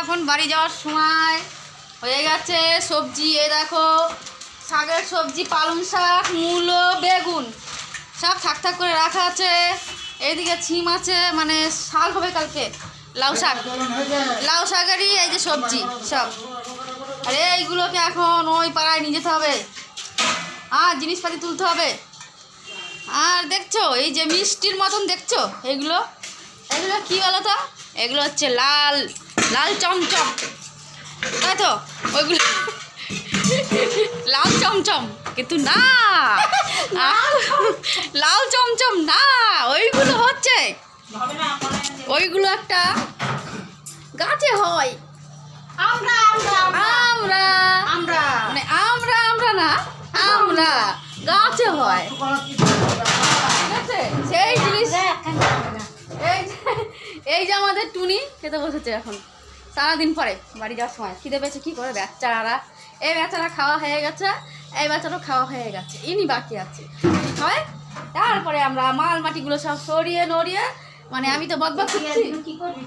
এখন বাড়ি যাওয়ার সময় হয়ে গেছে। সবজি এই দেখো, শাকের সবজি, পালং শাক, মূলো, বেগুন সব থাক থাক করে রাখা আছে। এইদিকে ছিম আছে, মানে শাক হবে কালকে, লাউ শাক, লাউ শাকেরই এই যে সবজি সব। আর এইগুলোকে এখন ওই পাড়ায় নিয়ে যেতে হবে আর জিনিসপাতি তুলতে হবে। আর দেখছো এই যে মিষ্টির মতন দেখছো, এগুলো এগুলো কী বলো তো? এগুলো হচ্ছে লাল লাল চমচম, তাই তো? ওইগুলো লাল চমচম, কিন্তু না, লাল চমচম না, ওইগুলো হচ্ছে, ওইগুলো একটা গাছে হয়। আমরা আমরা আমরা মানে আমরা আমরা না, আমরা গাছে হয়, ঠিক আছে? সেই জিনিস এই যে আমাদের টুনি খেতে বসেছে এখন সারাদিন পরে বাড়ি যাওয়ার সময়। খিদে পেয়েছে কী করে বেচারা, এই বেচারা খাওয়া হয়ে গেছে, এই বেচারাও খাওয়া হয়ে গেছে, ইনি বাকি আছে হয়। তারপরে আমরা মাল মাটিগুলো সব সরিয়ে নড়িয়ে, মানে আমি তো বদবদ করছি, কী করবি,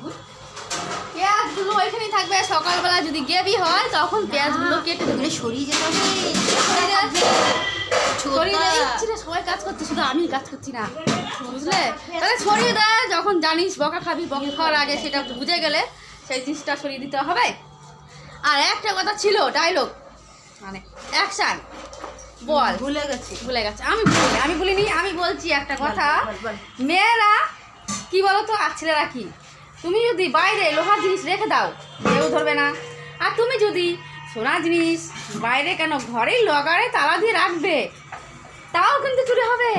পেঁয়াজগুলো ওইখানেই থাকবে। সকালবেলা যদি গ্রেভি হয় তখন পেঁয়াজগুলো কেটে দেবে, সরিয়ে যেতে হবে, সবাই কাজ করছে, শুধু আমি কাজ করছি না, বুঝলে? তাহলে সরিয়ে দেয়, যখন জানিস বকা খাবি, বকা খাওয়ার আগে সেটা বুঝে গেলে সেই জিনিসটা সরিয়ে দিতে হবে। আর একটা কথা ছিল, ডায়লগ মানে অ্যাকশান বল, ভুলে গেছে। আমি বলিনি, আমি বলছি একটা কথা। মেয়েরা কি বলো তো, আর ছেলেরা কি, তুমি যদি বাইরে লোহার জিনিস রেখে দাও কেউ ধরবে না, আর তুমি যদি সোনার জিনিস বাইরে কেন ঘরেই লগারে তালা দিয়ে রাখবে, তাও কিন্তু চুরি হবে।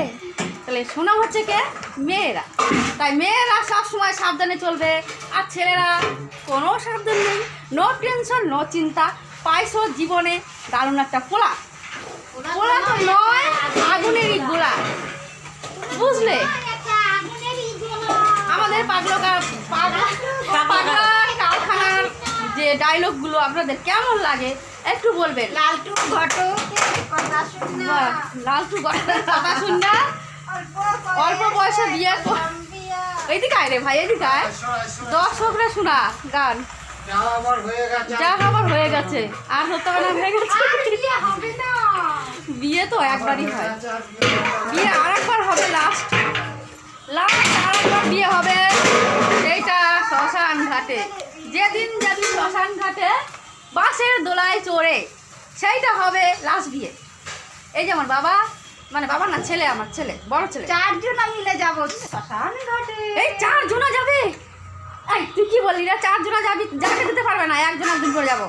তাহলে সোনা হচ্ছে কে? মেয়েরা। তাই মেয়েরা সবসময় সাবধানে চলবে, আর ছেলেরা কোনো সাবধান নেই, নো টেনশন, নো চিন্তা, পাইছো জীবনে দারুণ একটা পোলা। পোলা তো নয়, আগুনেরই গোলা, বুঝলে? আমাদের পাগলা কারখানার যে ডায়লগগুলো আপনাদের কেমন লাগে একটু বলবেন। লালটু ঘটক কথা শুননা, অল্প বয়সে বিয়ে, এইদিকে আয় রে ভাই, এদিকে আয়, দর্শকরা শোনা গান, যা খাবার হয়ে গেছে আর হতে পারে হয়ে গেছে। বিয়ে তো একবারই হয়, বিয়ে আর একবার হবে, লাস্ট আর একবার বিয়ে হবে, সেইটা শ্মশান ঘাটে। যেদিন শ্মশান ঘাটে বাসের দোলায় চড়ে, সেইটা হবে লাস্ট বিয়ে। এই যে আমার বাবা, মানে বাবা না, ছেলে, আমার ছেলে, বড় ছেলে, 4 জন মিলে যাবো শ্মশান ঘাটে। এই 4 জন যাবে? এই তুই কি বললি রে? 4 জন যাবি, যাকে দিতে পারবে না, একজন করে যাবো।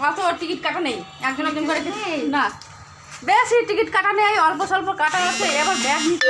অত টিকিট কাটা নেই, একজন করে না, বেশি টিকিট কাটা নেই, অল্প স্বল্প কাটা আছে। এবার ব্যাগ নিতে